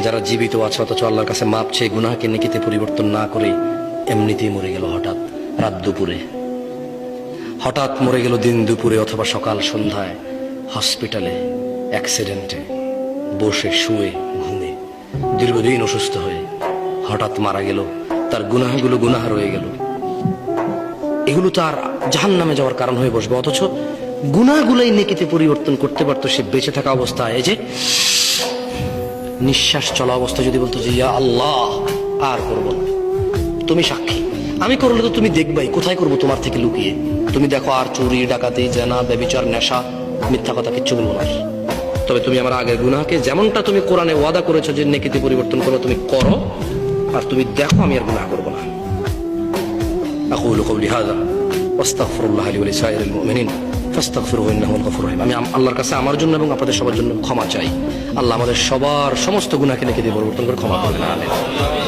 যারা জীবিত আছে অথচ আল্লাহর কাছে মাপ চেয়ে গুনাহকে নেকিতে পরিবর্তন না করে এমনিতেই মরে গেল হঠাৎ রাত দুপুরে, হঠাৎ মরে গেল দিন দুপুরে অথবা সকাল সন্ধ্যায়, হসপিটালে, অ্যাক্সিডেন্টে, বসে শুয়ে ঘুমে, দীর্ঘদিন অসুস্থ হয়ে হঠাৎ মারা গেল। তার গুনাহগুলো গুনাহ রয়ে গেল, এগুলো তার জাহান্নামে যাওয়ার কারণ হয়ে বসবে। অথচ গুনাহগুলোই নেকিতে পরিবর্তন করতে পারতো সে বেঁচে থাকা অবস্থায়। এই যে নিঃশ্বাস চলা অবস্থা যদি বলতো যে ইয়া আল্লাহ আর করবো না, তুমি সাক্ষী, আমি করলে তো তুমি দেখবাই, কোথায় করবো তোমার থেকে লুকিয়ে। তুমি দেখো আর চুরি, ডাকাতি, জেনা, ব্যভিচার, নেশা, মিথ্যা কথা কিচ্ছু বলবো না। তবে তুমি আমার আগের গুনাহকে যেমনটা তুমি কোরআনে ওয়াদা করেছো যে নেকিতে পরিবর্তন করো, তুমি করো, আর তুমি দেখো আমি আর গুনাহ করবো না। আকুলু কওলি হাযা ওয়াস্তাগফিরুল্লাহ লি ওয়া লিসাইরিল মুমিনিন ফাস্তাগফিরুহু ইন্নাহু আল গফুরুর রহিম। আমি আল্লাহর কাছে আমার জন্য এবং আপনাদের সবার জন্য ক্ষমা চাই। আল্লাহ আমাদের সবার সমস্ত গুনাহকে নেকিতে পরিবর্তন করে ক্ষমা করবেন। আমিন।